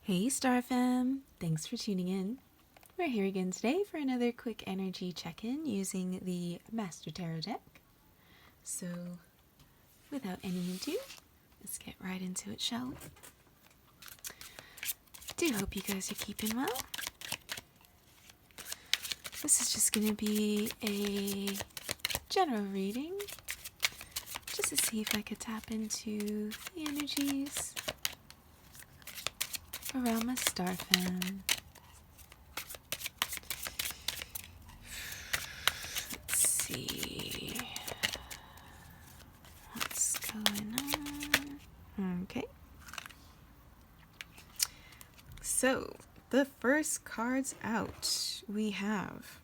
Hey Star Fam! Thanks for tuning in. We're here again today for another quick energy check-in using the Master Tarot deck. So, without any ado, let's get right into it, shall we? Do hope you guys are keeping well. This is just going to be a general reading, just to see if I could tap into the energies around my Star Fam. Let's see what's going on. Okay. So, the first cards out, we have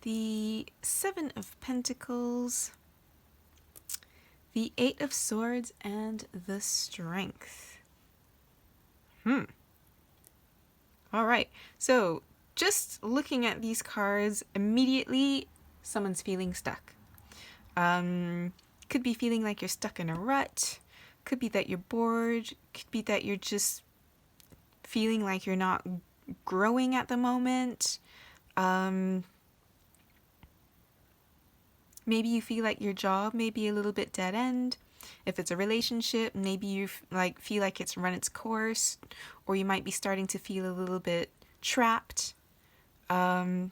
the Seven of Pentacles, the Eight of Swords, and the Strength. Alright, so just looking at these cards, immediately someone's feeling stuck. Could be feeling like you're stuck in a rut, could be that you're bored, could be that you're just feeling like you're not growing at the moment. Maybe you feel like your job may be a little bit dead end. If it's a relationship, maybe you feel like it's run its course, or you might be starting to feel a little bit trapped. Right,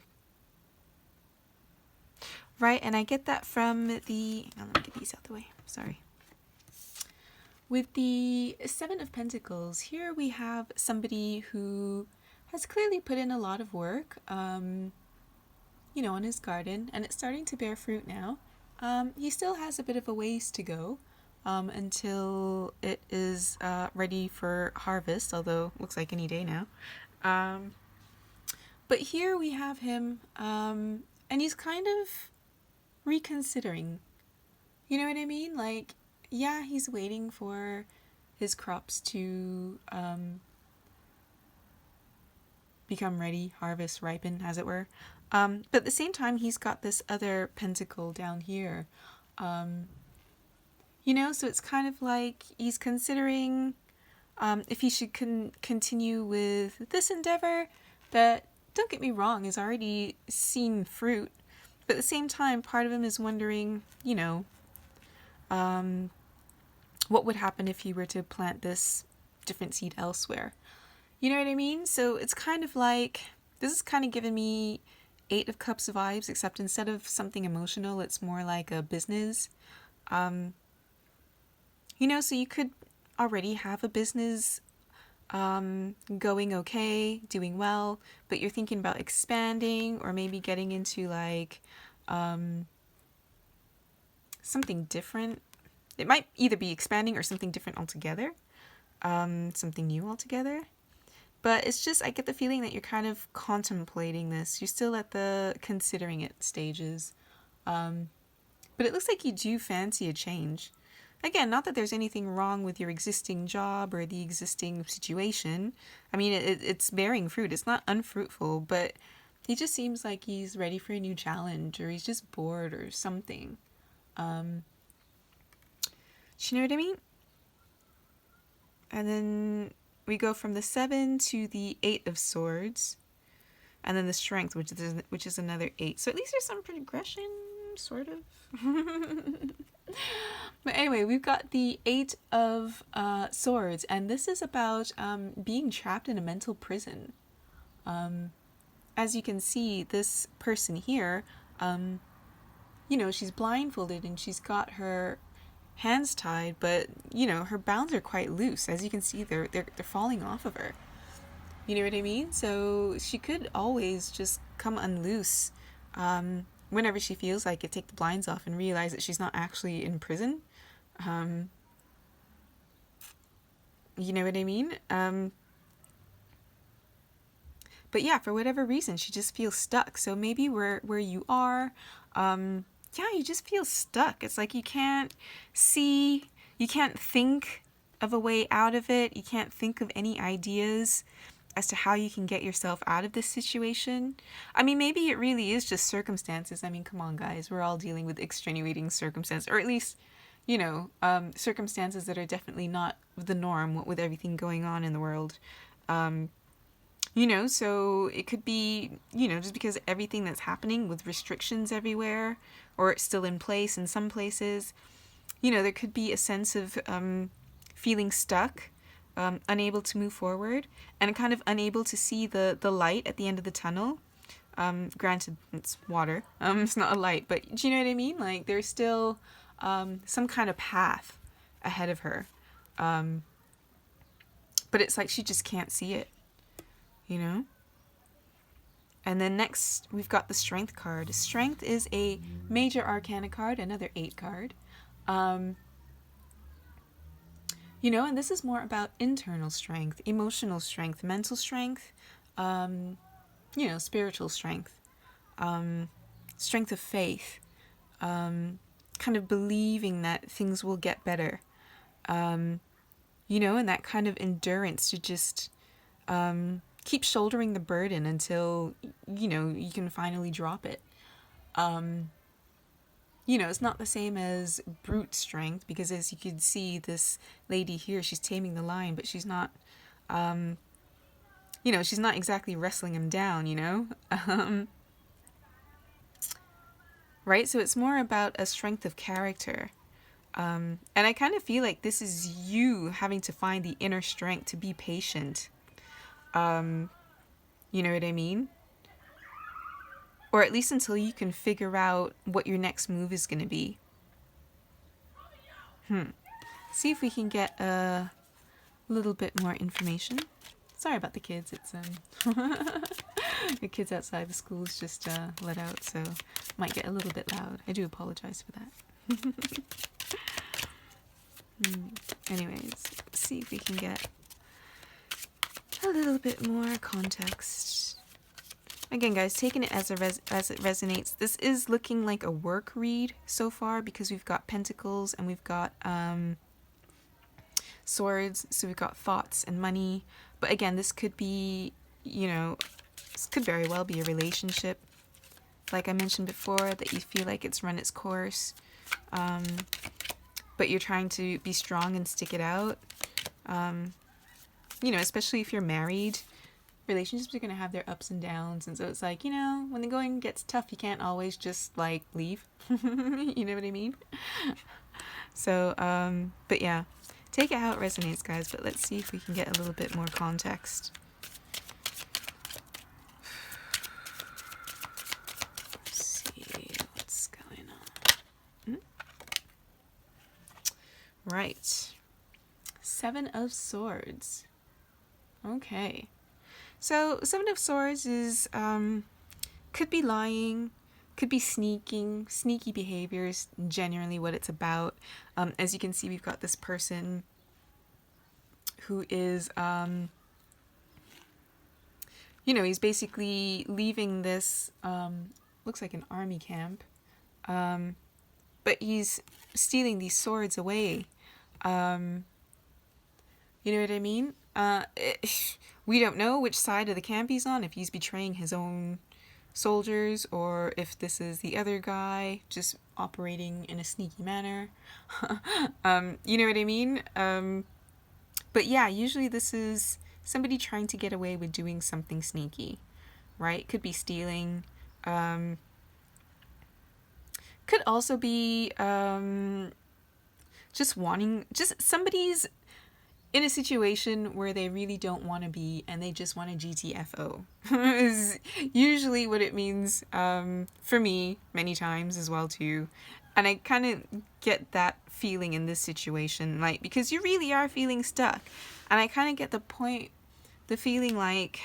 and I get that from the... let me get these out the way, sorry. With the Seven of Pentacles, here we have somebody who has clearly put in a lot of work, on his garden, and it's starting to bear fruit now. He still has a bit of a ways to go until it is ready for harvest, although it looks like any day now. But here we have him, and he's kind of reconsidering. You know what I mean? Like, yeah, he's waiting for his crops to become ready, harvest, ripen, as it were. But at the same time, he's got this other pentacle down here. So it's kind of like he's considering if he should continue with this endeavor that, don't get me wrong, has already seen fruit. But at the same time, part of him is wondering, what would happen if you were to plant this different seed elsewhere? You know what I mean? So it's kind of like, this is kind of giving me Eight of Cups vibes, except instead of something emotional, it's more like a business. So you could already have a business going okay, doing well, but you're thinking about expanding or maybe getting into like something different. It might either be expanding or something different altogether, something new altogether. But it's just, I get the feeling that you're kind of contemplating this. You're still at the considering it stages. But it looks like you do fancy a change. Again, not that there's anything wrong with your existing job or the existing situation. I mean, it's bearing fruit. It's not unfruitful, but he just seems like he's ready for a new challenge, or he's just bored or something. Do you know what I mean? And then we go from the Seven to the Eight of Swords, and then the Strength, which is another 8. So at least there's some progression, sort of. But anyway, we've got the Eight of Swords, and this is about being trapped in a mental prison. As you can see, this person here, she's blindfolded and she's got her hands tied, but her bounds are quite loose. As you can see, they're falling off of her. You know what I mean? So she could always just come unloose whenever she feels like it, take the blinds off and realize that she's not actually in prison. You know what I mean? But yeah, for whatever reason, she just feels stuck. So maybe where you are, you just feel stuck. It's like you can't think of a way out of it. You can't think of any ideas as to how you can get yourself out of this situation. I mean, maybe it really is just circumstances. I mean, come on, guys. We're all dealing with extenuating circumstances, or at least, circumstances that are definitely not the norm with everything going on in the world. So it could be, just because everything that's happening with restrictions everywhere, or it's still in place in some places, there could be a sense of feeling stuck, unable to move forward, and kind of unable to see the light at the end of the tunnel. Granted, it's water. It's not a light, but do you know what I mean? Like, there's still some kind of path ahead of her. But it's like she just can't see it, And then next, we've got the Strength card. Strength is a major arcana card, another 8 card. And this is more about internal strength, emotional strength, mental strength, spiritual strength, strength of faith, kind of believing that things will get better, and that kind of endurance to just keep shouldering the burden until, you can finally drop it. It's not the same as brute strength, because as you can see, this lady here, she's taming the lion, but she's not, she's not exactly wrestling him down, right? So it's more about a strength of character. And I kind of feel like this is you having to find the inner strength to be patient. You know what I mean? Or at least until you can figure out what your next move is going to be. See if we can get a little bit more information. Sorry about the kids. It's the kids outside the school is just let out, so might get a little bit loud. I do apologize for that. Anyways, see if we can get a little bit more context. Again, guys, taking it as it resonates. This is looking like a work read so far, because we've got pentacles and we've got swords, so we've got thoughts and money. But again, this could be, this could very well be a relationship. Like I mentioned before, that you feel like it's run its course, but you're trying to be strong and stick it out. Especially if you're married, relationships are going to have their ups and downs. And so it's like, when the going gets tough, you can't always just like leave. You know what I mean? So, but yeah, take it how it resonates, guys. But let's see if we can get a little bit more context. Let's see what's going on. Right. 7 of Swords. Okay. So, 7 of Swords is, could be lying, could be sneaky behaviors, generally what it's about. As you can see, we've got this person who is, he's basically leaving this, looks like an army camp, but he's stealing these swords away. You know what I mean? We don't know which side of the camp he's on, if he's betraying his own soldiers, or if this is the other guy just operating in a sneaky manner. You know what I mean? But yeah, usually this is somebody trying to get away with doing something sneaky, right? Could be stealing. Could also be just somebody's in a situation where they really don't want to be, and they just want to GTFO. Is usually what it means, for me, many times as well too. And I kind of get that feeling in this situation, like, because you really are feeling stuck. And I kind of get the feeling like,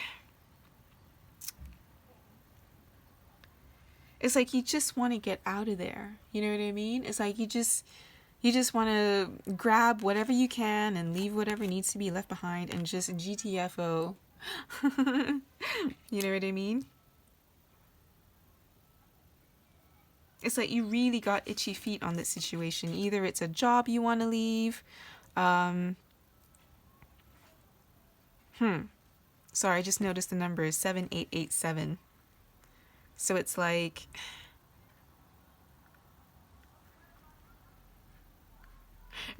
it's like you just want to get out of there. You know what I mean? It's like you just want to grab whatever you can and leave whatever needs to be left behind and just GTFO. You know what I mean? It's like you really got itchy feet on this situation. Either it's a job you want to leave. Sorry, I just noticed the number is 7887. So it's like,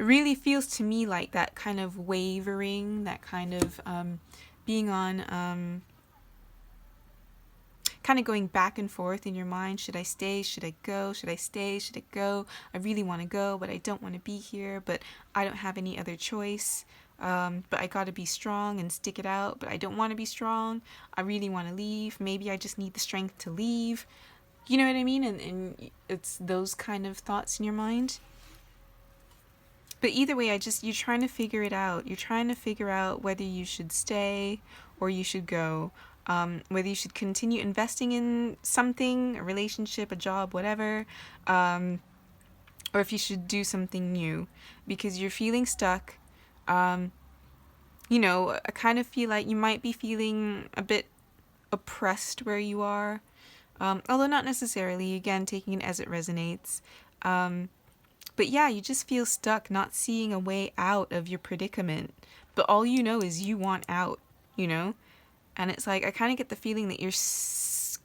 it really feels to me like that kind of wavering, that kind of being on, kind of going back and forth in your mind. Should I stay? Should I go? Should I stay? Should I go? I really want to go, but I don't want to be here, but I don't have any other choice. But I gotta be strong and stick it out, but I don't want to be strong. I really want to leave. Maybe I just need the strength to leave. You know what I mean? And it's those kind of thoughts in your mind. But either way, you're trying to figure it out. You're trying to figure out whether you should stay or you should go. Whether you should continue investing in something, a relationship, a job, whatever, or if you should do something new, because you're feeling stuck. I kind of feel like you might be feeling a bit oppressed where you are, although not necessarily, again, taking it as it resonates. But yeah, you just feel stuck, not seeing a way out of your predicament. But all you know is you want out, you know? And it's like, I kind of get the feeling that you're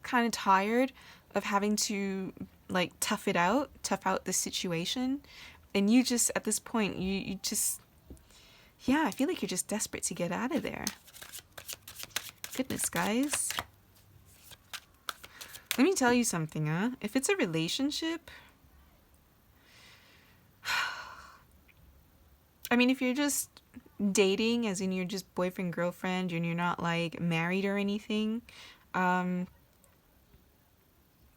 kind of tired of having to, like, tough out the situation. And you just, at this point, you just, yeah, I feel like you're just desperate to get out of there. Goodness, guys. Let me tell you something, huh? If it's a relationship, I mean, if you're just dating, as in you're just boyfriend, girlfriend, and you're not like married or anything, and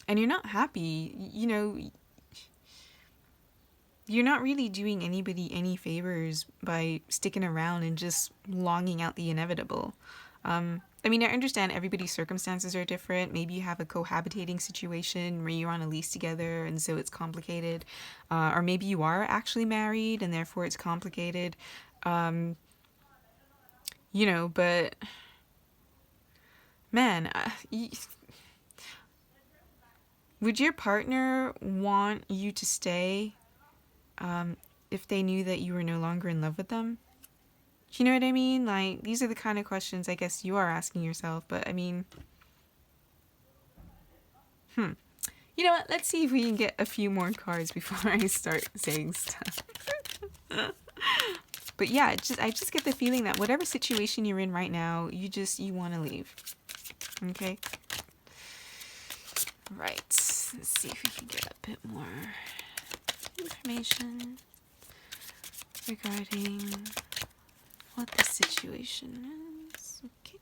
you're not happy, you're not really doing anybody any favors by sticking around and just longing out the inevitable. I mean, I understand everybody's circumstances are different. Maybe you have a cohabitating situation where you're on a lease together and so it's complicated. Or maybe you are actually married and therefore it's complicated. But man, would your partner want you to stay if they knew that you were no longer in love with them? You know what I mean? Like, these are the kind of questions I guess you are asking yourself, but I mean, you know what? Let's see if we can get a few more cards before I start saying stuff. But yeah, I just get the feeling that whatever situation you're in right now, you want to leave. Okay? Right. Let's see if we can get a bit more information regarding what the situation is. Okay.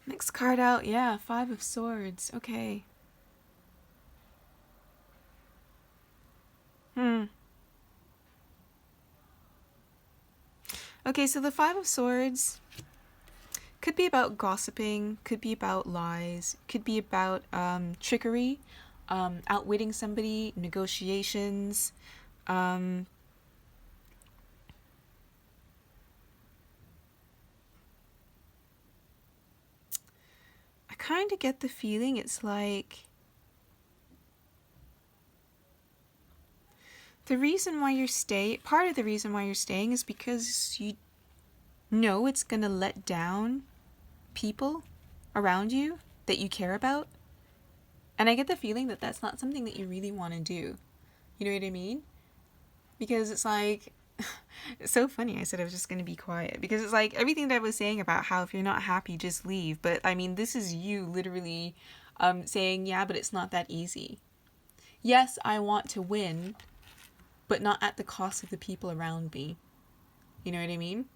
Next card out, yeah, 5 of Swords. Okay. Okay, so the 5 of Swords could be about gossiping, could be about lies, could be about trickery, outwitting somebody, negotiations, I kind of get the feeling it's like part of the reason why you're staying is because you know it's gonna let down people around you that you care about. And I get the feeling that that's not something that you really want to do. You know what I mean? Because it's like, it's so funny. I said I was just going to be quiet. Because it's like everything that I was saying about how if you're not happy, just leave. But I mean, this is you literally saying, yeah, but it's not that easy. Yes, I want to win, but not at the cost of the people around me. You know what I mean?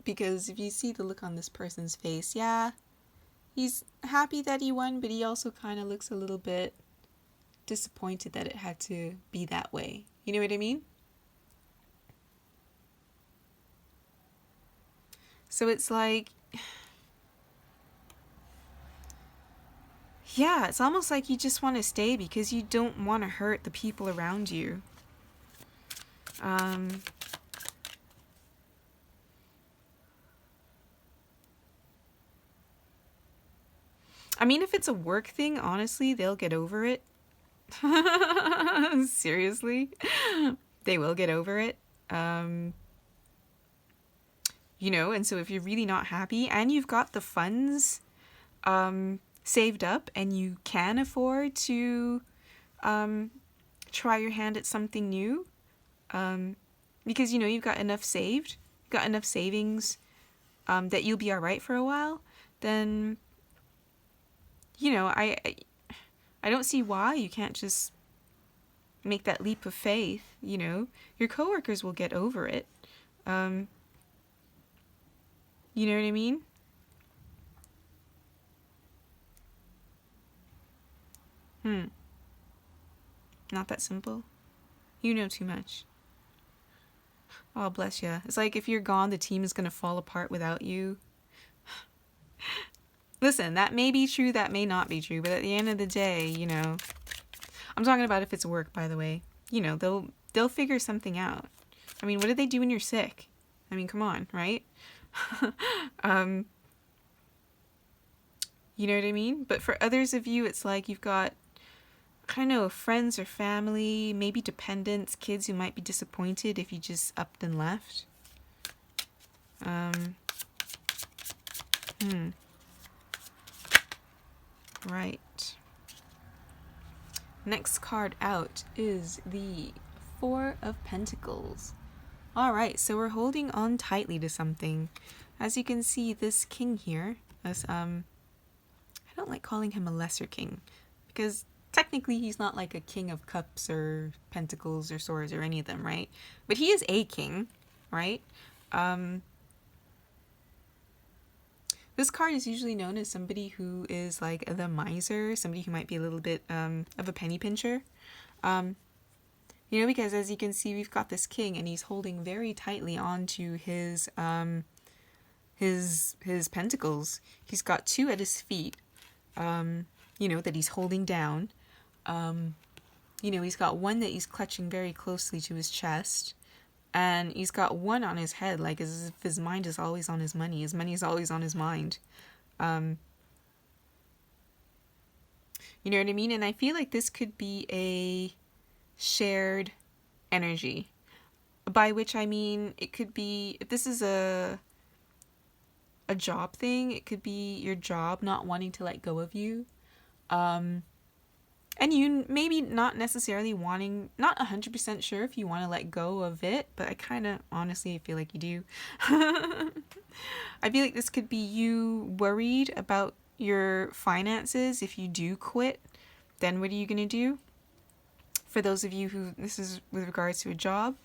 Because if you see the look on this person's face, yeah, he's happy that he won, but he also kind of looks a little bit disappointed that it had to be that way. You know what I mean? So it's like, yeah, it's almost like you just want to stay because you don't want to hurt the people around you. I mean, if it's a work thing, honestly, they'll get over it. Seriously, they will get over it. And so if you're really not happy and you've got the funds saved up and you can afford to try your hand at something new, because you've got enough saved, you've got enough savings, that you'll be all right for a while, then I don't see why you can't just make that leap of faith. Your coworkers will get over it. You know what I mean? Not that simple. You know too much. Oh, bless ya. It's like if you're gone, the team is going to fall apart without you. Listen, that may be true, that may not be true, but at the end of the day, I'm talking about if it's work, by the way. They'll figure something out. I mean, what do they do when you're sick? I mean, come on, right? You know what I mean? But for others of you, it's like you've got, I don't know, friends or family, maybe dependents, kids who might be disappointed if you just upped and left. Right. Next card out is the Four of Pentacles. Alright, so we're holding on tightly to something. As you can see, this king here, I don't like calling him a lesser king, because technically he's not like a king of cups or pentacles or swords or any of them, right? But he is a king, right? This card is usually known as somebody who is like the miser, somebody who might be a little bit of a penny pincher. Because as you can see, we've got this king and he's holding very tightly onto his pentacles. He's got two at his feet, that he's holding down. He's got one that he's clutching very closely to his chest. And he's got one on his head, like as if his mind is always on his money. His money is always on his mind. You know what I mean? And I feel like this could be a shared energy. By which I mean, it could be, if this is a job thing, it could be your job not wanting to let go of you. And you maybe not necessarily wanting, not 100% sure if you want to let go of it, but I kind of honestly feel like you do. I feel like this could be you worried about your finances. If you do quit, then what are you going to do? For those of you who, this is with regards to a job.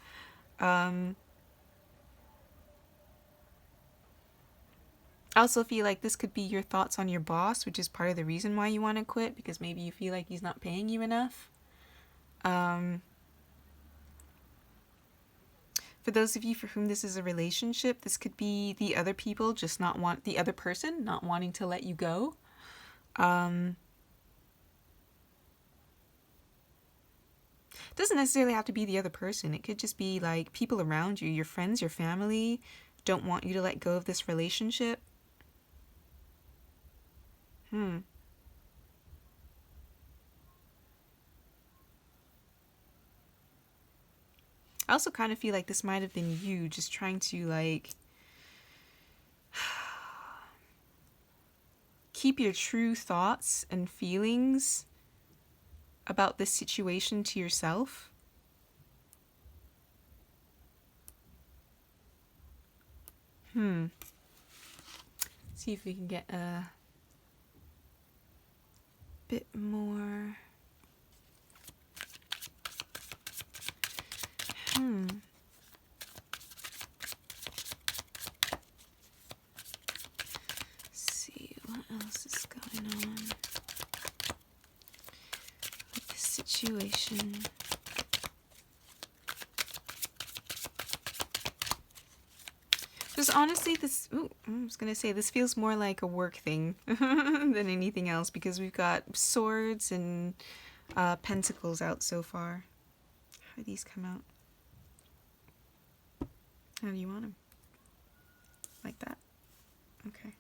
I also feel like this could be your thoughts on your boss, which is part of the reason why you want to quit, because maybe you feel like he's not paying you enough. For those of you for whom this is a relationship, this could be the other people just the other person not wanting to let you go. Doesn't necessarily have to be the other person. It could just be like people around you, your friends, your family don't want you to let go of this relationship. I also kind of feel like this might have been you just trying to like keep your true thoughts and feelings about this situation to yourself. See if we can get a bit more. See what else is going on with this situation. Because honestly, I was going to say, this feels more like a work thing than anything else, because we've got swords and pentacles out so far. How do these come out? How do you want them? Like that? Okay.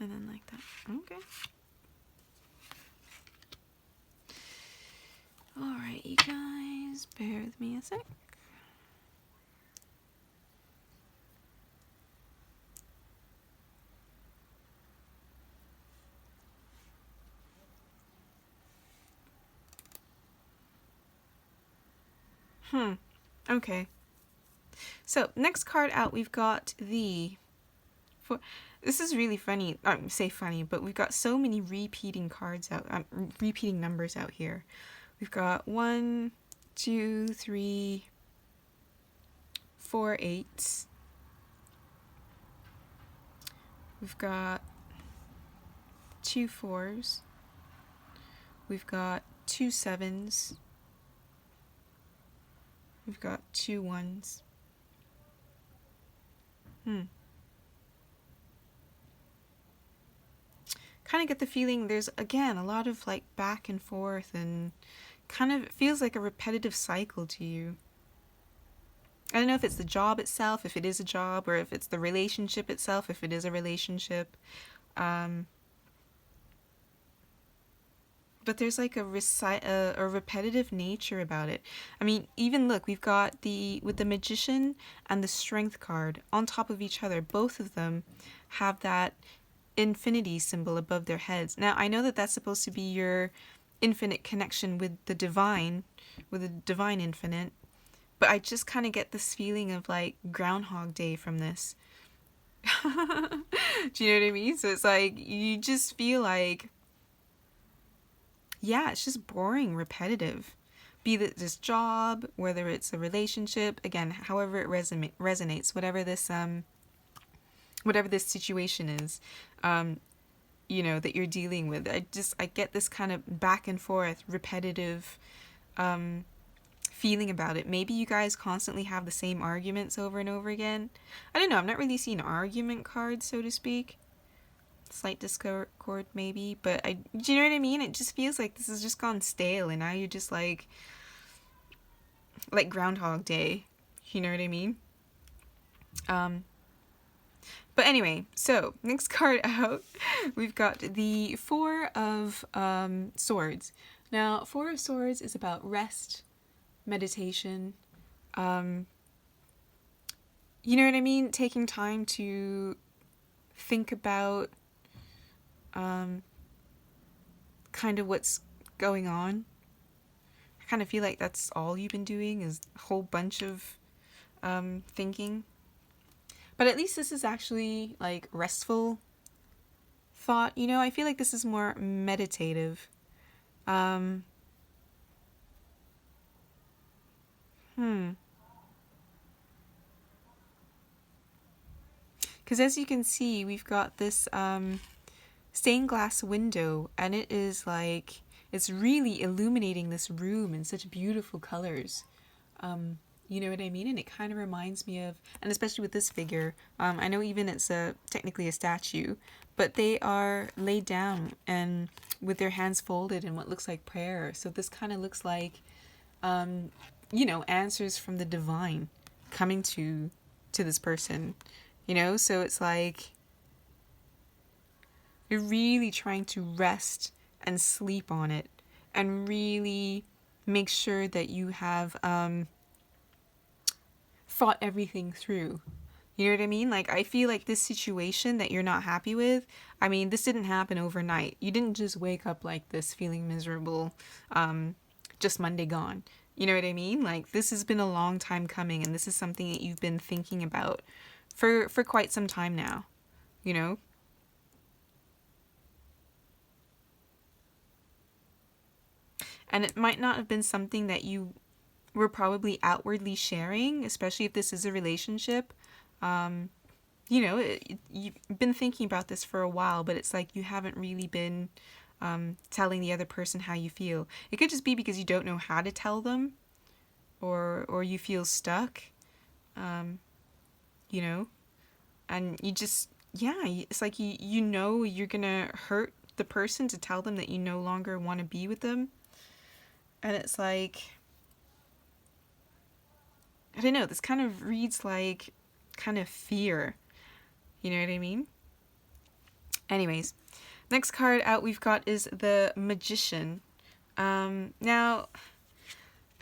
And then like that. Okay. Alright, you guys, bear with me a sec. Okay. So, next card out, we've got the... This is really funny. I say funny, but we've got so many repeating cards out, repeating numbers out here. We've got 1, 2, 3, 4 eights. We've got 2 4s. We've got 2 7s. We've got 2 1s. Kind of get the feeling there's, again, a lot of like back and forth, and kind of feels like a repetitive cycle to you. I don't know if it's the job itself, if it is a job, or if it's the relationship itself, if it is a relationship. But there's like a repetitive nature about it. I mean, even look, we've got with the Magician and the Strength card on top of each other. Both of them have that infinity symbol above their heads. Now, I know that that's supposed to be your infinite connection with the divine infinite, but I just kind of get this feeling of like Groundhog Day from this. Do you know what I mean? So it's like, you just feel like, yeah, it's just boring, repetitive. Be that this job, whether it's a relationship, again, however it resonates, whatever this situation is, that you're dealing with. I get this kind of back and forth, repetitive feeling about it. Maybe you guys constantly have the same arguments over and over again. I don't know, I'm not really seeing argument cards, so to speak. Slight discord maybe, but do you know what I mean? It just feels like this has just gone stale, and now you're just like Groundhog Day. You know what I mean? But anyway, so next card out, we've got the Four of Swords. Now, Four of Swords is about rest, meditation, you know what I mean? Taking time to think about kind of what's going on. I kind of feel like that's all you've been doing, is a whole bunch of thinking. But at least this is actually like restful thought. I feel like this is more meditative. Because as you can see, we've got this stained glass window, and it is like, it's really illuminating this room in such beautiful colors. You know what I mean? And it kind of reminds me of, and especially with this figure, I know even it's technically a statue, but they are laid down and with their hands folded in what looks like prayer. So this kind of looks like, answers from the divine coming to this person, So it's like, you're really trying to rest and sleep on it, and really make sure that you have thought everything through. You know what I mean? Like, I feel like this situation that you're not happy with, I mean, this didn't happen overnight. You didn't just wake up like this feeling miserable, just Monday gone. You know what I mean? Like, this has been a long time coming, and this is something that you've been thinking about for quite some time now, And it might not have been something that you were probably outwardly sharing, especially if this is a relationship. You've been thinking about this for a while, but it's like you haven't really been telling the other person how you feel. It could just be because you don't know how to tell them, or you feel stuck, and you just, it's like you're gonna hurt the person to tell them that you no longer want to be with them. And it's like, I don't know, this kind of reads like kind of fear. You know what I mean? Anyways, next card out we've got is the Magician. Now,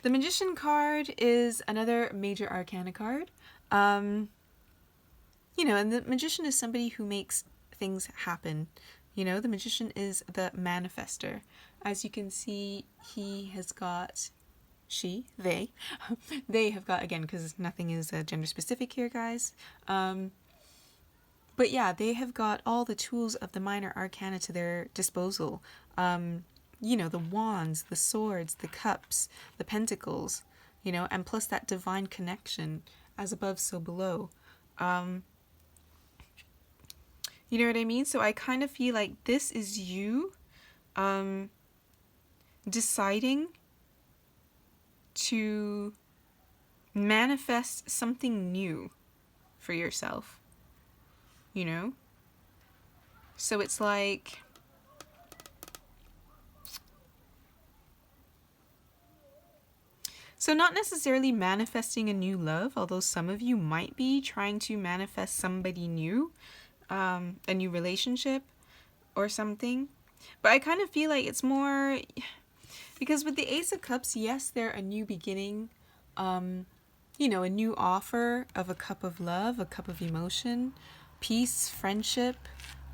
the Magician card is another major arcana card. And the Magician is somebody who makes things happen. The Magician is the manifester. As you can see, he has got they, they have got, again, because nothing is gender specific here, guys. But yeah, they have got all the tools of the minor arcana to their disposal. The wands, the swords, the cups, the pentacles, and plus that divine connection, as above, so below. You know what I mean? So I kind of feel like this is you deciding to manifest something new for yourself. So it's like, so not necessarily manifesting a new love, although some of you might be trying to manifest somebody new, a new relationship or something. But I kind of feel like it's more, because with the Ace of Cups, yes, they're a new beginning, a new offer of a cup of love, a cup of emotion, peace, friendship,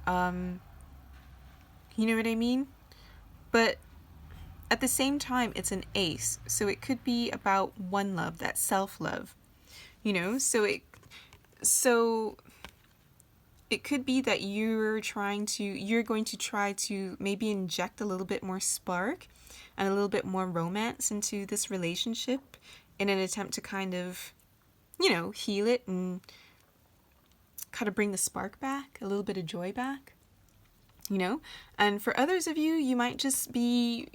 you know what I mean? But at the same time, it's an ace, so it could be about one love, that self-love, so it could be that you're going to try to maybe inject a little bit more spark and a little bit more romance into this relationship in an attempt to kind of, heal it and kind of bring the spark back, a little bit of joy back, And for others of you, you might just be,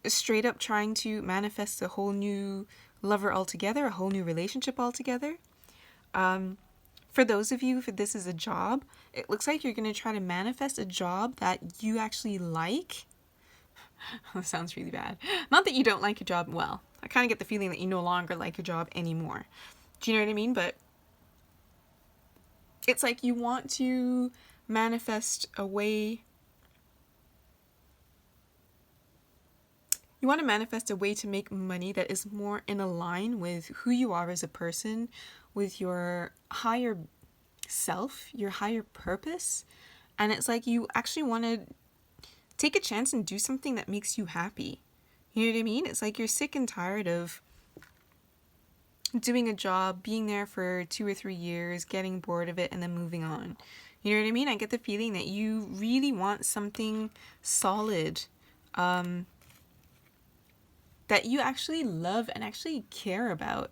straight up trying to manifest a whole new lover altogether, a whole new relationship altogether. For those of you, if this is a job, it looks like you're going to try to manifest a job that you actually like. That sounds really bad. Not that you don't like your job. Well, I kind of get the feeling that you no longer like your job anymore. Do you know what I mean? But it's like you want to manifest a way. You want to manifest a way to make money that is more in line with who you are as a person, with your higher self, your higher purpose. And it's like you actually want to take a chance and do something that makes you happy. You know what I mean? It's like you're sick and tired of doing a job, being there for 2 or 3 years, getting bored of it, and then moving on. You know what I mean? I get the feeling that you really want something solid, that you actually love and actually care about.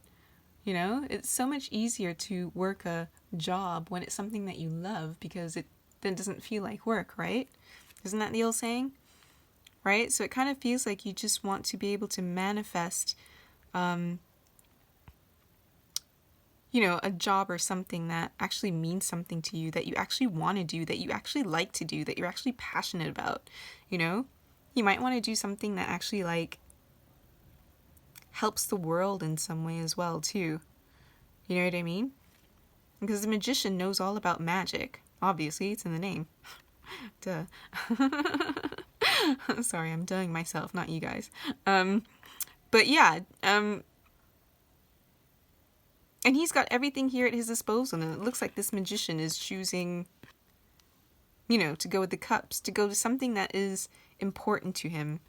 It's so much easier to work a job when it's something that you love, because it then doesn't feel like work, right? Isn't that the old saying? Right? So it kind of feels like you just want to be able to manifest, a job or something that actually means something to you, that you actually want to do, that you actually like to do, that you're actually passionate about, You might want to do something that actually, helps the world in some way as well, too. You know what I mean? Because the magician knows all about magic. Obviously, it's in the name. Duh. Sorry, I'm doing myself, not you guys. But yeah, and he's got everything here at his disposal, and it looks like this magician is choosing, to go with the cups, to go to something that is important to him.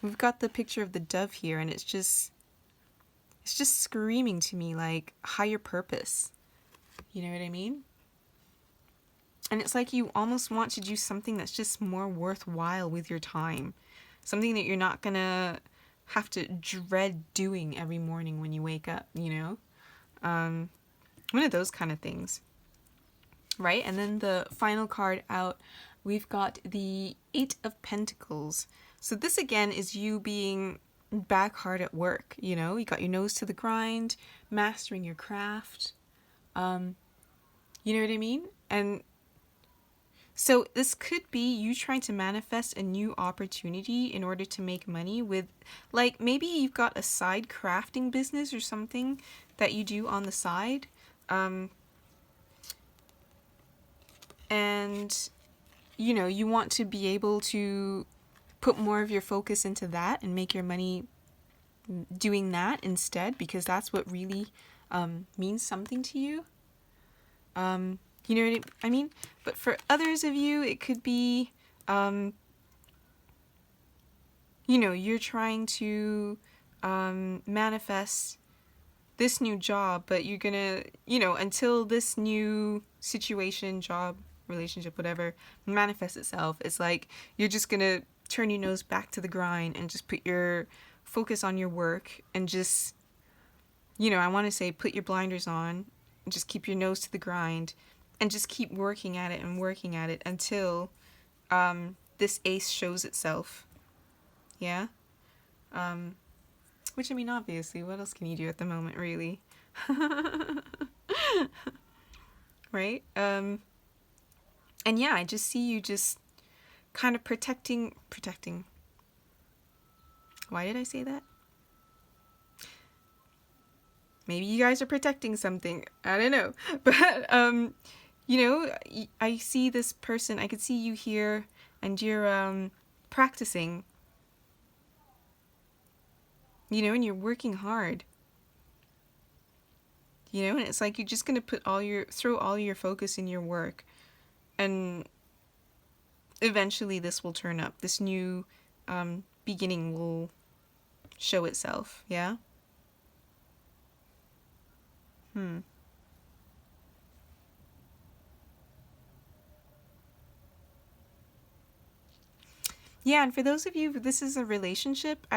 We've got the picture of the dove here, and it's just screaming to me like higher purpose. You know what I mean? And it's like you almost want to do something that's just more worthwhile with your time. Something that you're not gonna have to dread doing every morning when you wake up, One of those kind of things. Right? And then the final card out, we've got the 8 of Pentacles. So this again is you being back hard at work, You got your nose to the grind, mastering your craft. You know what I mean? And so this could be you trying to manifest a new opportunity in order to make money with, maybe you've got a side crafting business or something that you do on the side. And, you want to be able to put more of your focus into that and make your money doing that instead, because that's what really means something to you. You know what I mean? But for others of you, it could be you're trying to manifest this new job, but you're gonna, until this new situation, job, relationship, whatever, manifests itself, it's like you're just gonna turn your nose back to the grind and just put your focus on your work and just, I want to say put your blinders on, and just keep your nose to the grind and just keep working at it and working at it until this ace shows itself. Yeah? Which, I mean, obviously, what else can you do at the moment, really? Right? And yeah, I just see you just kind of protecting. Why did I say that? Maybe you guys are protecting something. I don't know. But, I see this person, I could see you here, and you're practicing. And you're working hard. And it's like you're just going to throw all your focus in your work. And eventually this will turn up. This new beginning will show itself. Yeah? Yeah, and for those of you, this is a relationship.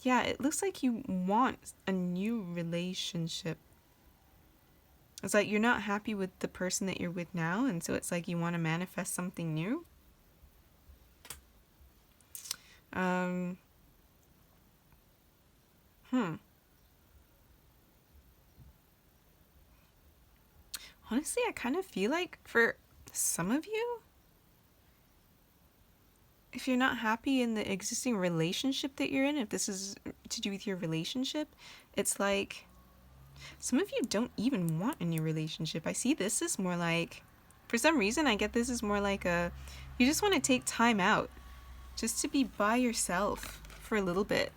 Yeah, it looks like you want a new relationship. It's like you're not happy with the person that you're with now, and so it's like you want to manifest something new. Honestly, I kind of feel like for some of you, if you're not happy in the existing relationship that you're in, if this is to do with your relationship, it's like some of you don't even want a new relationship. I see this as more like, for some reason, I get this is more like you just want to take time out just to be by yourself for a little bit.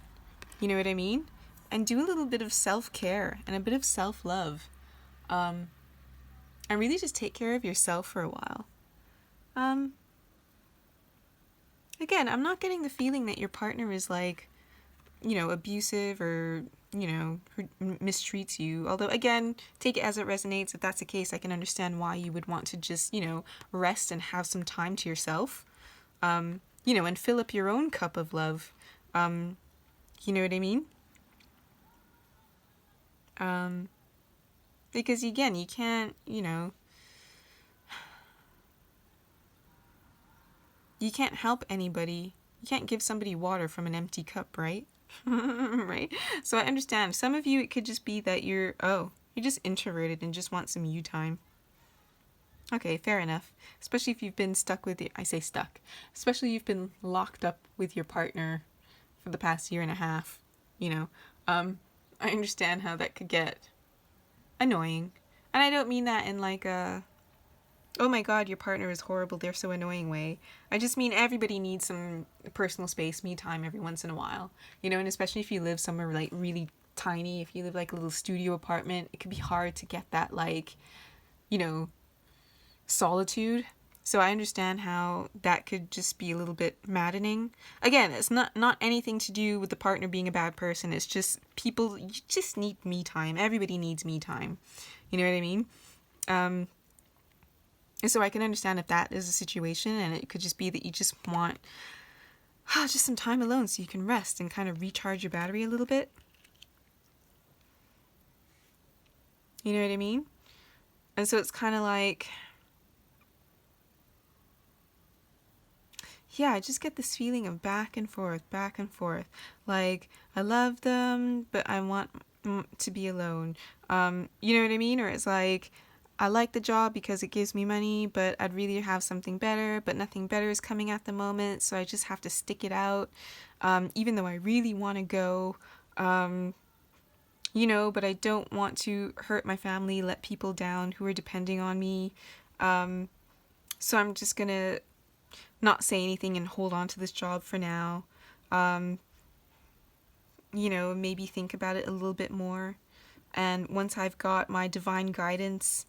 You know what I mean? And do a little bit of self-care and a bit of self-love. And really just take care of yourself for a while. Again, I'm not getting the feeling that your partner is like, abusive or, who mistreats you. Although, again, take it as it resonates. If that's the case, I can understand why you would want to just, rest and have some time to yourself. And fill up your own cup of love. You know what I mean? Because, again, you can't, you can't help anybody. You can't give somebody water from an empty cup, right? Right? So I understand. Some of you, it could just be that you're just introverted and just want some you time. Okay, fair enough. Especially if you've been especially you've been locked up with your partner for the past year and a half, I understand how that could get annoying. And I don't mean that in like a, oh my god, your partner is horrible, they're so annoying way. I just mean everybody needs some personal space, me time every once in a while. And especially if you live somewhere like really tiny, if you live like a little studio apartment, it could be hard to get that like, solitude. So I understand how that could just be a little bit maddening. Again, it's not anything to do with the partner being a bad person. It's just people, you just need me time. Everybody needs me time. You know what I mean? And so I can understand if that is a situation, and it could just be that you just want just some time alone so you can rest and kind of recharge your battery a little bit. You know what I mean? And so it's kind of like, yeah, I just get this feeling of back and forth. Like, I love them, but I want to be alone. You know what I mean? Or it's like, I like the job because it gives me money, but I'd really have something better, but nothing better is coming at the moment, so I just have to stick it out, even though I really want to go, but I don't want to hurt my family, let people down who are depending on me, so I'm just gonna not say anything and hold on to this job for now, maybe think about it a little bit more, and once I've got my divine guidance,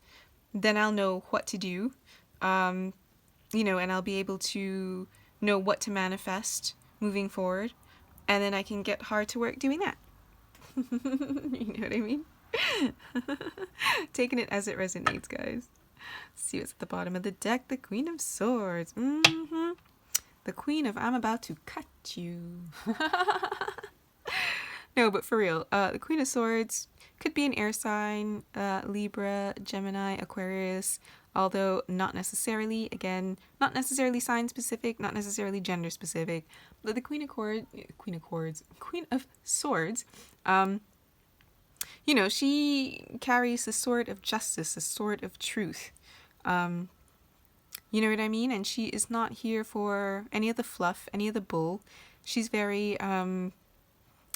then I'll know what to do, and I'll be able to know what to manifest moving forward, and then I can get hard to work doing that. You know what I mean? Taking it as it resonates, guys. Let's see what's at the bottom of the deck. The Queen of Swords. The Queen of I'm about to cut you. No, but for real, the Queen of Swords could be an air sign, Libra, Gemini, Aquarius, although not necessarily, again, not necessarily sign specific, not necessarily gender specific, but the Queen of Swords, you know, she carries the sword of justice, the sword of truth. You know what I mean? And she is not here for any of the fluff, any of the bull. She's very, I want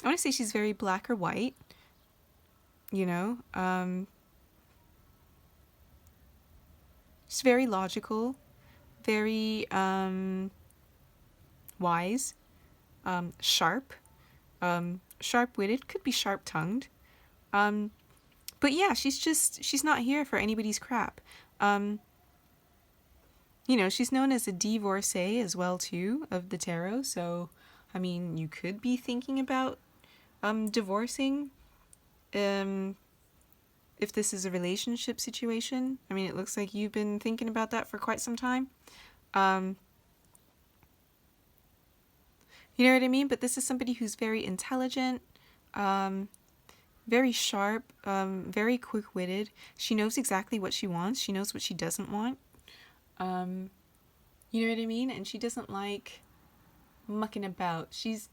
to say she's very black or white, you know? She's very logical, very wise, sharp, sharp-witted, could be sharp-tongued. But yeah, she's not here for anybody's crap. You know, she's known as a divorcee as well, too, of the tarot. So, I mean, you could be thinking about divorcing if this is a relationship situation. I mean, it looks like you've been thinking about that for quite some time. You know what I mean? But this is somebody who's very intelligent, very sharp, very quick-witted. She knows exactly what she wants. She knows what she doesn't want. You know what I mean? And she doesn't like mucking about. She's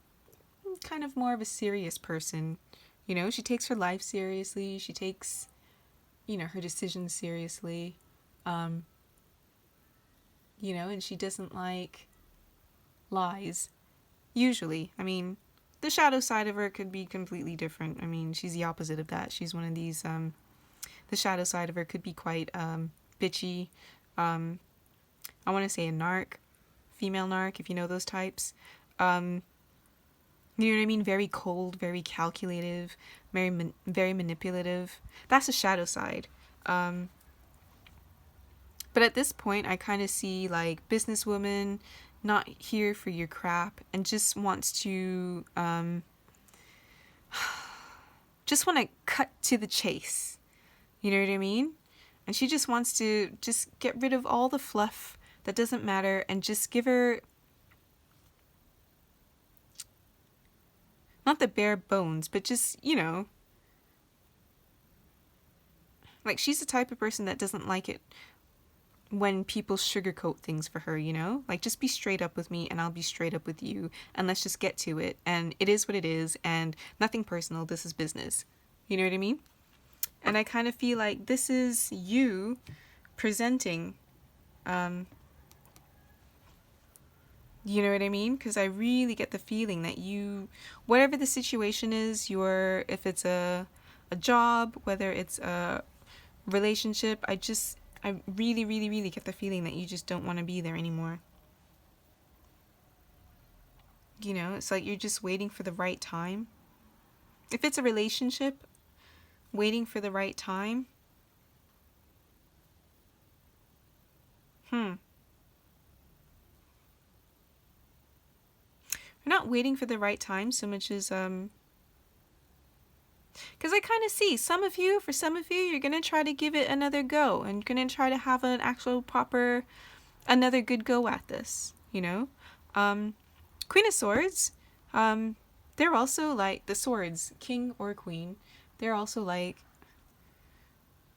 kind of more of a serious person. You know, she takes her life seriously. She takes, you know, her decisions seriously. You know, and she doesn't like lies. Usually. I mean, the shadow side of her could be completely different. I mean, she's the opposite of that. She's one of these, the shadow side of her could be quite, bitchy. I want to say a narc, female narc, if you know those types. You know what I mean? Very cold, very calculative, very manipulative. That's a shadow side. But at this point, I kind of see like businesswoman, not here for your crap, and just wants to, just want to cut to the chase. You know what I mean? And she just wants to just get rid of all the fluff that doesn't matter and just give her, not the bare bones, but just, you know, like she's the type of person that doesn't like it when people sugarcoat things for her, you know? Like, just be straight up with me and I'll be straight up with you and let's just get to it. And it is what it is and nothing personal. This is business. You know what I mean? And I kind of feel like this is you presenting, you know what I mean? Because I really get the feeling that you, whatever the situation is, if it's a job, whether it's a relationship, I really, really, really get the feeling that you just don't want to be there anymore. You know, it's like you're just waiting for the right time. If it's a relationship, waiting for the right time. You're not waiting for the right time so much as, because I kind of see for some of you, you're going to try to give it another go and going to try to have an actual proper, another good go at this, you know? Queen of Swords, they're also like the swords, king or queen. They're also like,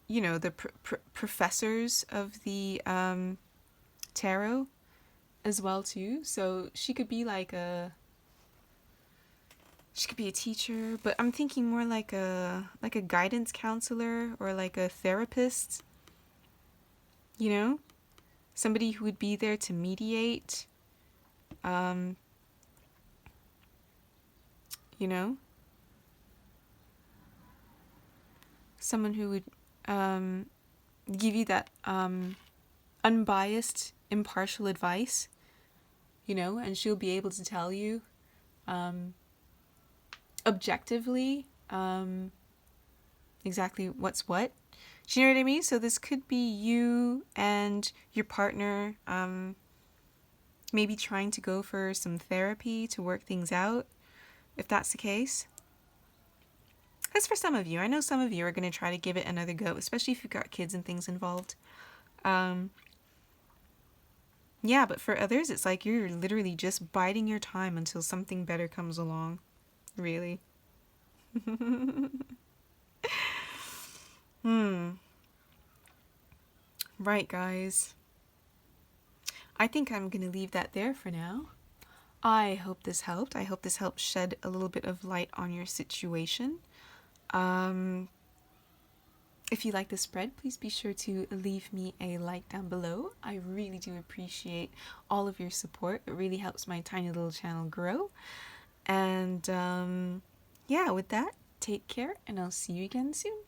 you know, the professors of the tarot as well too. So she could be like she could be a teacher, but I'm thinking more like a guidance counselor or like a therapist. You know, somebody who would be there to mediate. You know, someone who would give you that unbiased, impartial advice, you know, and she'll be able to tell you objectively exactly what's what. Do you know what I mean? So this could be you and your partner Maybe trying to go for some therapy to work things out, if that's the case. That's for some of you. I know some of you are going to try to give it another go, especially if you've got kids and things involved. Yeah, but for others, it's like you're literally just biding your time until something better comes along. Really. Right, guys. I think I'm going to leave that there for now. I hope this helped. I hope this helped shed a little bit of light on your situation. If you like this spread, please be sure to leave me a like down below. I really do appreciate all of your support. It really helps my tiny little channel grow. And yeah, with that, take care and I'll see you again soon.